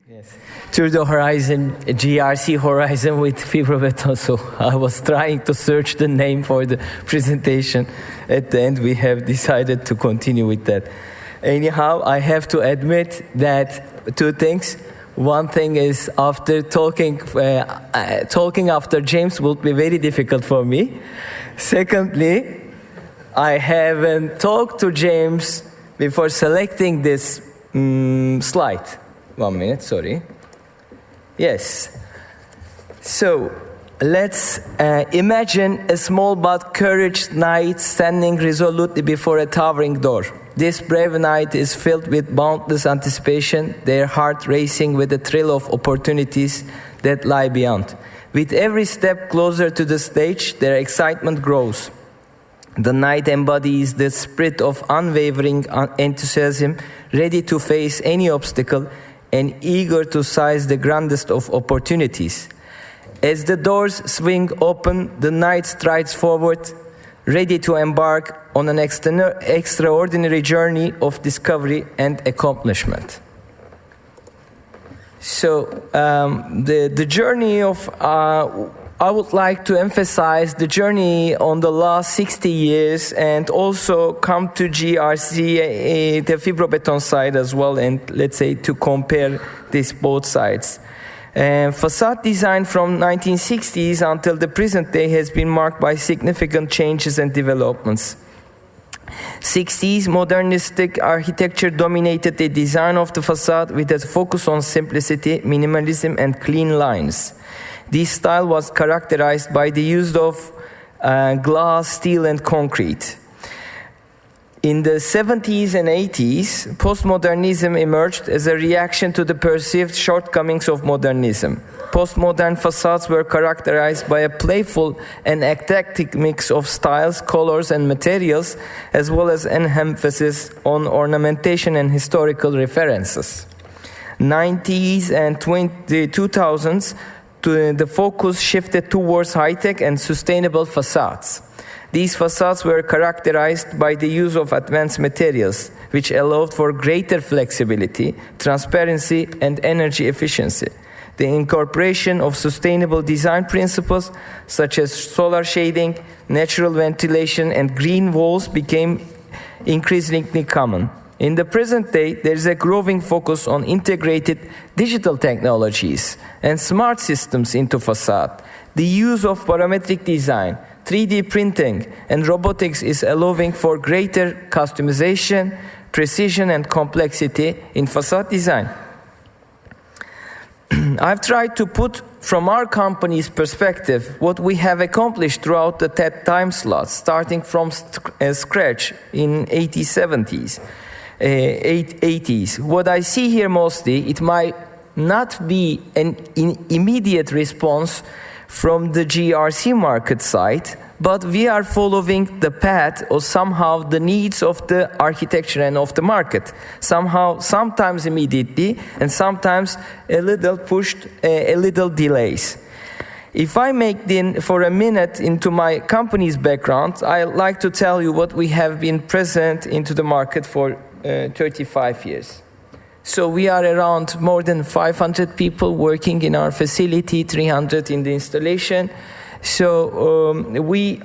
Yes, through the Horizon, GRC Horizon with Fibrobeton. So I was trying to search the name for the presentation. At the end, we have decided to continue with that. Anyhow, I have to admit that two things. One thing is, after talking after James would be very difficult for me. Secondly, I haven't talked to James before selecting this slide. 1 minute, sorry. Yes. So, let's imagine a small but courageous knight standing resolutely before a towering door. This brave knight is filled with boundless anticipation, their heart racing with the thrill of opportunities that lie beyond. With every step closer to the stage, their excitement grows. The knight embodies the spirit of unwavering enthusiasm, ready to face any obstacle and eager to seize the grandest of opportunities. As the doors swing open, the knight strides forward, ready to embark on an extraordinary journey of discovery and accomplishment. So, the journey of, I would like to emphasize the journey on the last 60 years and also come to GRC, the Fibrobeton side as well, and let's say to compare these both sides. Facade design from 1960s until the present day has been marked by significant changes and developments. 60s modernistic architecture dominated the design of the facade with a focus on simplicity, minimalism, and clean lines. This style was characterized by the use of glass, steel, and concrete. In the 70s and 80s, postmodernism emerged as a reaction to the perceived shortcomings of modernism. Postmodern facades were characterized by a playful and eclectic mix of styles, colors, and materials, as well as an emphasis on ornamentation and historical references. 90s and 2000s, the focus shifted towards high-tech and sustainable facades. These facades were characterized by the use of advanced materials, which allowed for greater flexibility, transparency, and energy efficiency. The incorporation of sustainable design principles, such as solar shading, natural ventilation, and green walls, became increasingly common. In the present day, there is a growing focus on integrated digital technologies and smart systems into facade. The use of parametric design, 3D printing, and robotics is allowing for greater customization, precision, and complexity in facade design. I've tried to put from our company's perspective what we have accomplished throughout the time slot, starting from scratch in 80s. What I see here mostly, it might not be an immediate response from the GRC market side, but we are following the path or somehow the needs of the architecture and of the market. Somehow, sometimes immediately, and sometimes a little pushed, a little delays. If I make then for a minute into my company's background, I like to tell you what we have been present into the market for 35 years. So we are around more than 500 people working in our facility, 300 in the installation. So we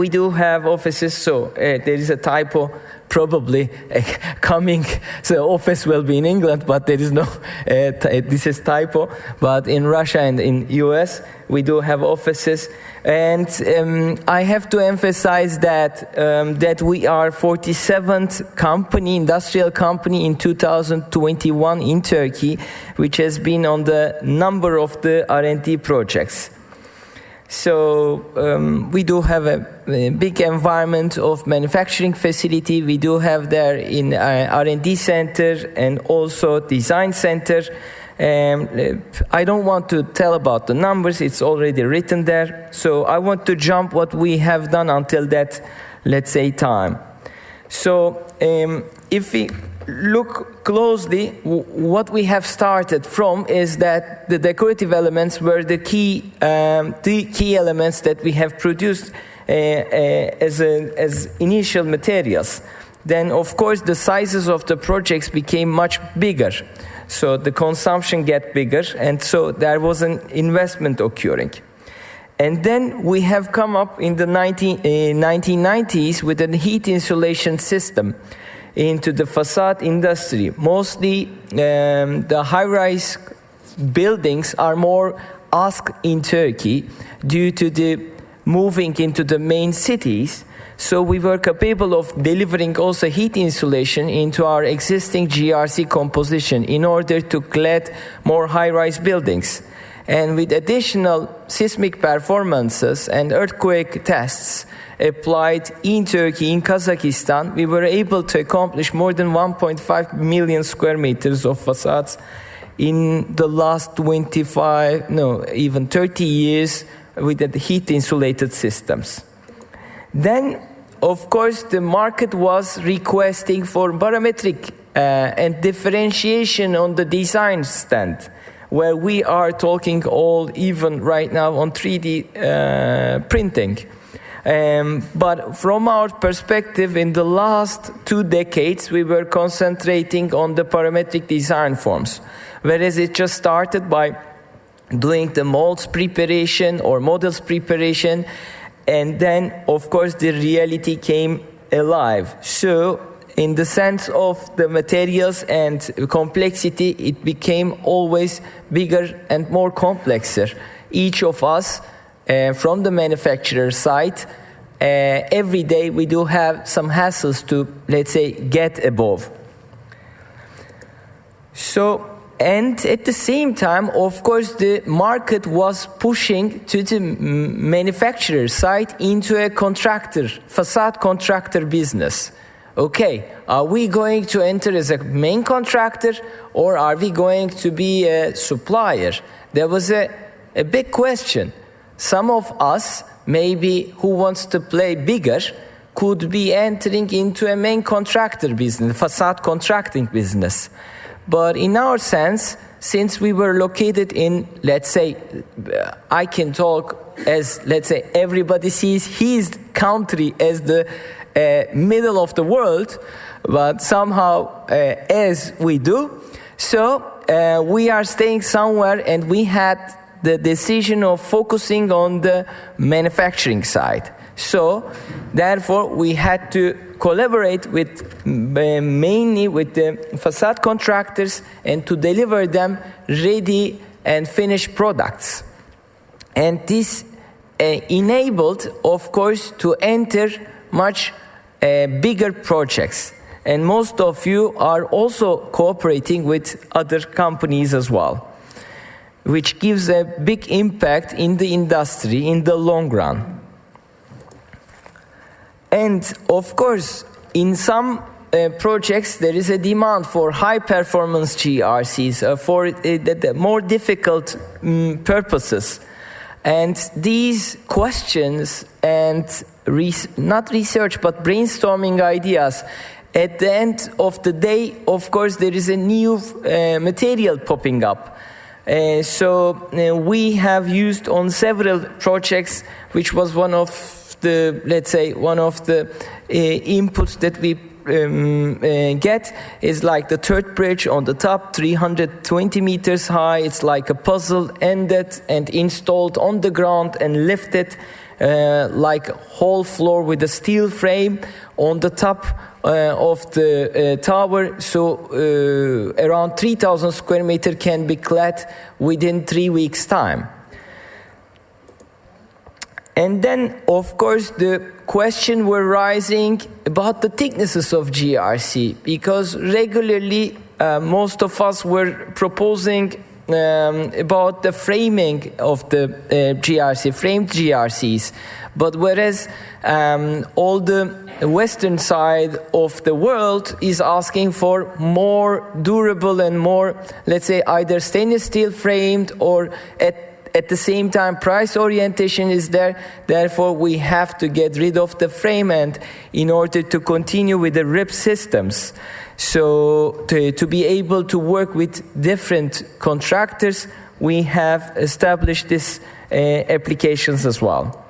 do have offices. So there is a typo, probably coming. So office will be in England, but there is no. This is typo. But in Russia and in US, we do have offices. And I have to emphasize that that we are 47th company, industrial company in 2021 in Turkey, which has been on the number of the R&D projects. So we do have a big environment of manufacturing facility. We do have there in R&D center and also design center. I don't want to tell about the numbers, it's already written there. So I want to jump what we have done until that, let's say, time. So if we look closely, what we have started from is that the decorative elements were the key elements that we have produced as initial materials. then of course the sizes of the projects became much bigger. So the consumption get bigger, and so there was an investment occurring. And then we have come up in the 1990s with a heat insulation system into the facade industry. Mostly the high-rise buildings are more asked in Turkey due to the moving into the main cities. So we were capable of delivering also heat insulation into our existing GRC composition in order to clad more high-rise buildings. And with additional seismic performances and earthquake tests applied in Turkey, in Kazakhstan, we were able to accomplish more than 1.5 million square meters of facades in the last 30 years with the heat insulated systems. Then, of course, the market was requesting for barometric and differentiation on the design stand, where we are talking all even right now on 3D printing. But from our perspective, in the last 2 decades, we were concentrating on the parametric design forms, whereas it just started by doing the molds preparation or models preparation, and then, of course, the reality came alive. So, in the sense of the materials and complexity, it became always bigger and more complexer. Each of us, from the manufacturer side, every day we do have some hassles to, let's say, get above. So, and at the same time, of course, the market was pushing to the manufacturer side into a contractor, facade contractor business. Okay, are we going to enter as a main contractor, or are we going to be a supplier? There was a big question. Some of us, maybe who wants to play bigger, could be entering into a main contractor business, facade contracting business. But in our sense, since we were located in, let's say, I can talk as, let's say, everybody sees his country as the middle of the world, but somehow as we do. So we are staying somewhere, and we had the decision of focusing on the manufacturing side. So therefore we had to collaborate with mainly with the facade contractors and to deliver them ready and finished products. And this enabled, of course, to enter much bigger projects. And most of you are also cooperating with other companies as well, which gives a big impact in the industry in the long run. And of course, in some projects, there is a demand for high-performance GRCs for the more difficult purposes. And these questions and not research, but brainstorming ideas, at the end of the day, of course, there is a new material popping up. So we have used on several projects, which was one of the, let's say, one of the inputs that we get is like the third bridge on the top, 320 meters high. It's like a puzzle ended and installed on the ground and lifted like a whole floor with a steel frame on the top of the tower. So around 3,000 square meters can be clad within 3 weeks' time. And then, of course, the question were rising about the thicknesses of GRC, because regularly most of us were proposing about the framing of the GRC, framed GRCs. But whereas all the western side of the world is asking for more durable and more, let's say, either stainless steel framed, or at the same time, price orientation is there. Therefore, we have to get rid of the frame end in order to continue with the RIP systems. So to be able to work with different contractors, we have established these applications as well.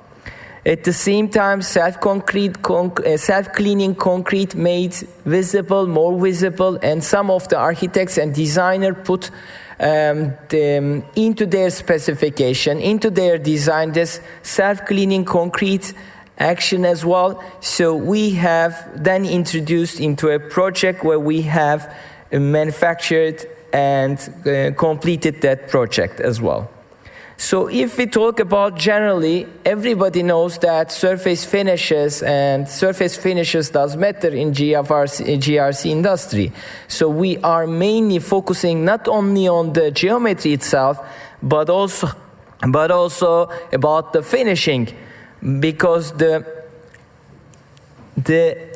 At the same time, self-cleaning concrete made visible, more visible, and some of the architects and designers put into their specification, into their design, this self-cleaning concrete action as well. So we have then introduced into a project where we have manufactured and completed that project as well. So if we talk about generally, everybody knows that surface finishes does matter in GRC industry. So we are mainly focusing not only on the geometry itself, but also about the finishing, because the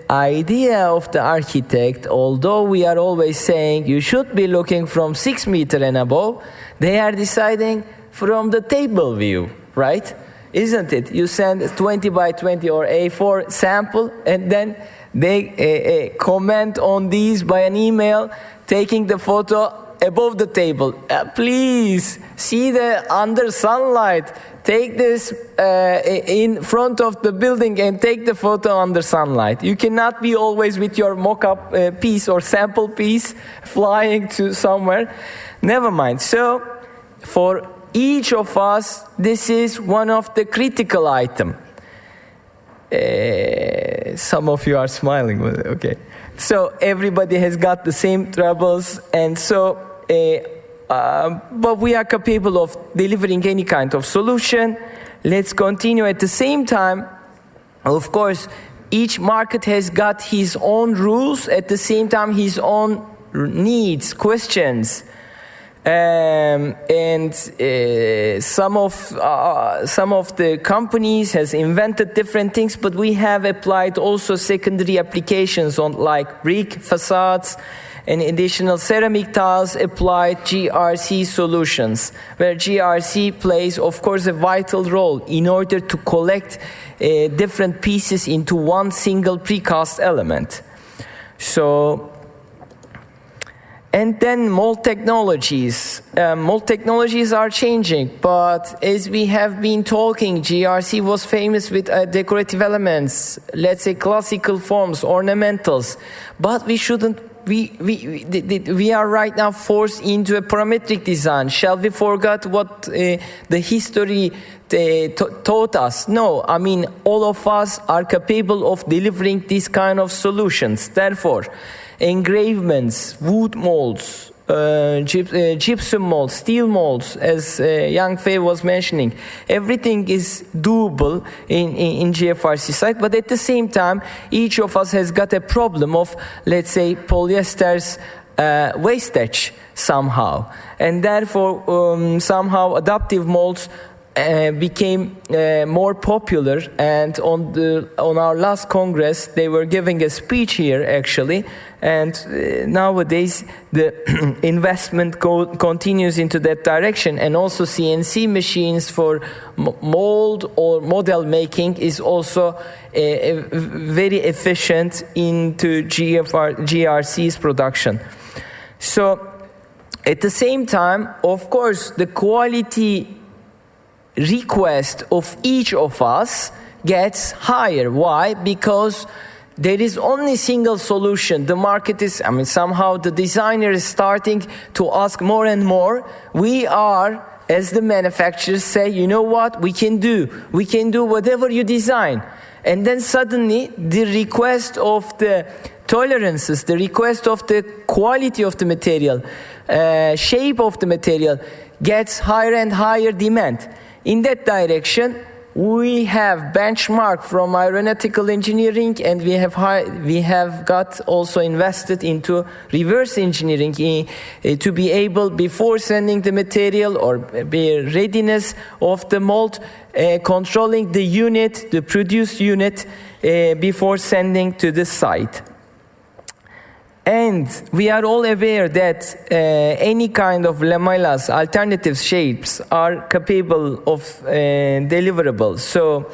idea of the architect, although we are always saying you should be looking from 6 meters and above, they are deciding from the table view, right? Isn't it? You send 20 by 20 or A4 sample, and then they comment on these by an email, taking the photo above the table. Please see the under sunlight. Take this in front of the building and take the photo under sunlight. You cannot be always with your mock-up piece or sample piece flying to somewhere. Never mind. So for each of us, this is one of the critical items. Some of you are smiling, okay. So everybody has got the same troubles, and so, but we are capable of delivering any kind of solution. Let's continue. At the same time, of course, each market has got his own rules, at the same time his own needs, questions. And some of the companies has invented different things, but we have applied also secondary applications on like brick facades and additional ceramic tiles, applied GRC solutions, where GRC plays, of course, a vital role in order to collect different pieces into one single precast element. So. And then mold technologies. Mold technologies are changing, but as we have been talking, GRC was famous with decorative elements, let's say classical forms, ornamentals, but we shouldn't. We are right now forced into a parametric design. Shall we forget what the history taught us? No, I mean, all of us are capable of delivering these kind of solutions. Therefore, engravements, wood molds, gypsum molds, steel molds, as Yang Fei was mentioning, everything is doable in GFRC site, but at the same time, each of us has got a problem of, let's say, polyester's wastage somehow, and therefore somehow adaptive molds became more popular. And on our last congress, they were giving a speech here actually, and nowadays the investment continues into that direction, and also CNC machines for mold or model making is also very efficient into GRC's production. So at the same time, of course, the quality request of each of us gets higher. Why? Because there is only single solution. The market is, somehow the designer is starting to ask more and more. We are, as the manufacturers say, you know what, we can do whatever you design. And then suddenly the request of the tolerances, the request of the quality of the material, shape of the material gets higher and higher demand. In that direction, we have benchmark from aeronautical engineering, and we have got also invested into reverse engineering to be able, before sending the material or be readiness of the mold, controlling the unit, the produced unit, before sending to the site. And we are all aware that any kind of lamellas, alternative shapes, are capable of deliverable. So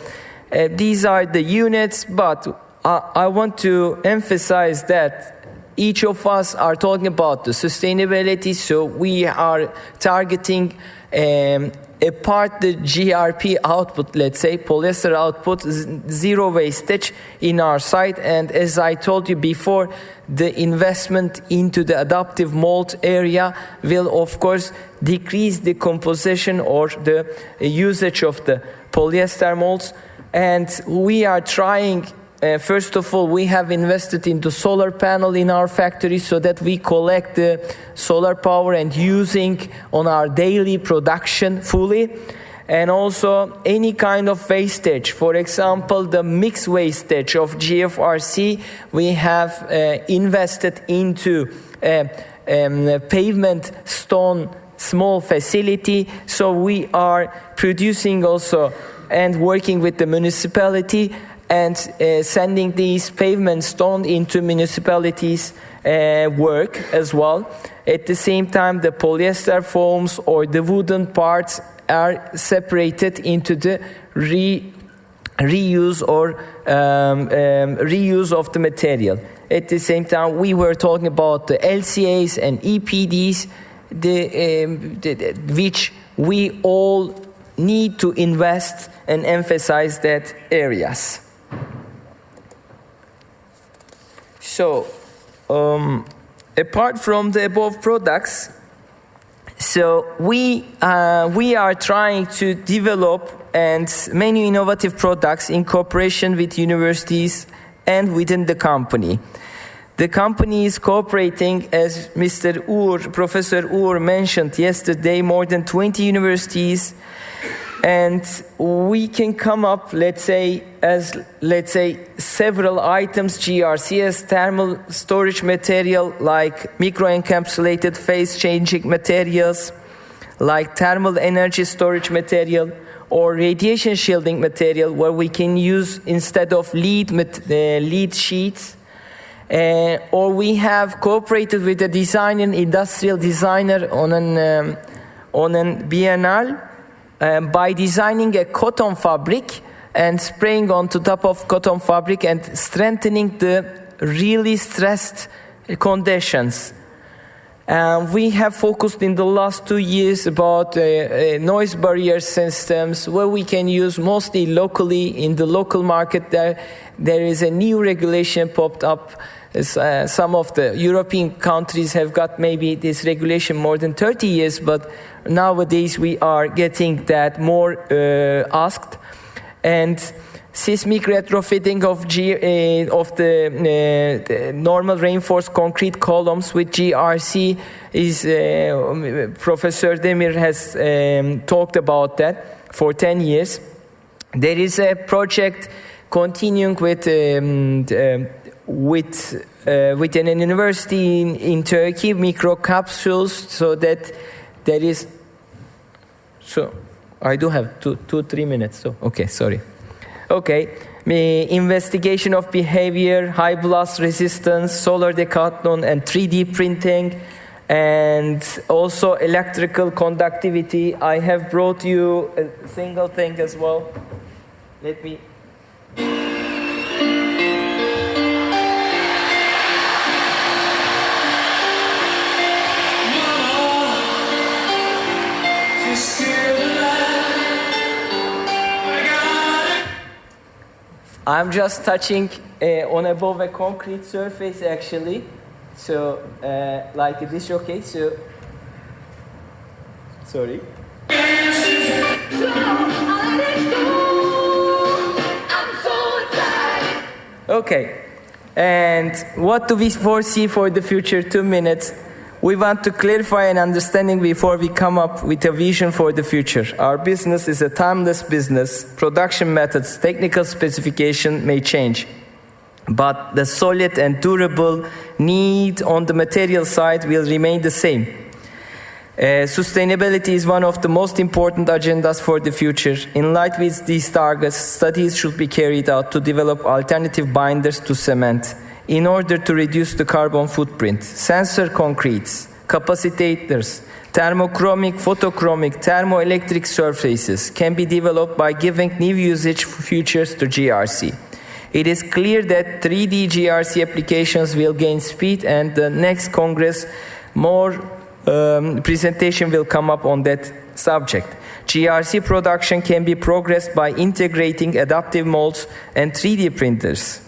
these are the units, but I want to emphasize that each of us are talking about the sustainability, so we are targeting apart the GRP output, let's say, polyester output, zero wastage in our site. And as I told you before, the investment into the adaptive mold area will, of course, decrease the composition or the usage of the polyester molds. And we are trying, first of all, we have invested into solar panel in our factory so that we collect the solar power and using on our daily production fully. And also any kind of wastage, for example, the mixed wastage of GFRC, we have invested into pavement stone small facility. So we are producing also and working with the municipality and sending these pavement stone into municipalities' work as well. At the same time, the polyester foams or the wooden parts are separated into the reuse or reuse of the material. At the same time, we were talking about the LCAs and EPDs, which we all need to invest and emphasize that areas. So, apart from the above products, so we are trying to develop and many innovative products in cooperation with universities and within the company. The company is cooperating, as Professor Uğur mentioned yesterday, more than 20 universities, and we can come up, let's say, several items, GRCS, thermal storage material, like microencapsulated phase-changing materials, like thermal energy storage material, or radiation shielding material, where we can use instead of lead sheets. Or we have cooperated with a designer, industrial designer on an biennale by designing a cotton fabric and spraying onto top of cotton fabric and strengthening the really stressed conditions. We have focused in the last 2 years about noise barrier systems, where we can use mostly locally in the local market. There is a new regulation popped up. Some of the European countries have got maybe this regulation more than 30 years, but nowadays we are getting that more asked. And seismic retrofitting of the normal reinforced concrete columns with GRC is Professor Demir has talked about that for 10 years. There is a project continuing with an university in Turkey, microcapsules, so that there is. So I do have 3 minutes. So okay, sorry. Okay, investigation of behavior, high blast resistance, solar decathlon, and 3D printing, and also electrical conductivity. I have brought you a single thing as well. Let me. I'm just touching on above a concrete surface actually, so like this. Okay, so sorry. Okay, and what do we foresee for the future? 2 minutes. We want to clarify an understanding before we come up with a vision for the future. Our business is a timeless business. Production methods, technical specification may change, but the solid and durable need on the material side will remain the same. Sustainability is one of the most important agendas for the future. In light with these targets, studies should be carried out to develop alternative binders to cement in order to reduce the carbon footprint. Sensor concretes, capacitators, thermochromic, photochromic, thermoelectric surfaces can be developed by giving new usage features to GRC. It is clear that 3D GRC applications will gain speed, and the next Congress more presentation will come up on that subject. GRC production can be progressed by integrating adaptive molds and 3D printers.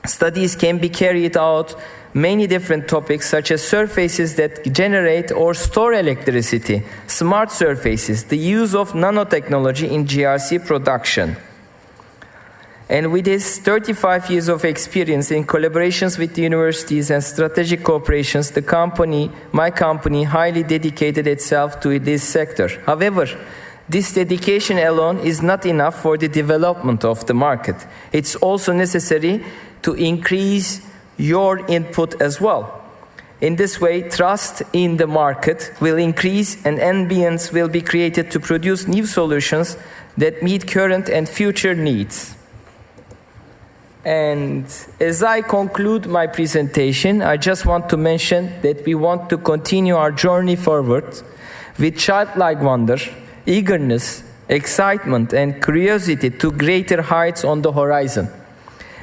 Studies can be carried out many different topics such as surfaces that generate or store electricity, smart surfaces, the use of nanotechnology in GRC production. And with his 35 years of experience in collaborations with the universities and strategic cooperations, my company highly dedicated itself to this sector. However, this dedication alone is not enough for the development of the market. It's also necessary to increase your input as well. In this way, trust in the market will increase and ambience will be created to produce new solutions that meet current and future needs. And as I conclude my presentation, I just want to mention that we want to continue our journey forward with childlike wonder, eagerness, excitement, and curiosity to greater heights on the horizon.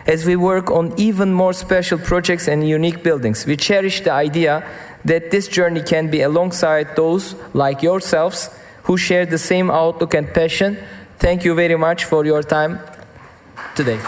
As we work on even more special projects and unique buildings, we cherish the idea that this journey can be alongside those like yourselves who share the same outlook and passion. Thank you very much for your time today.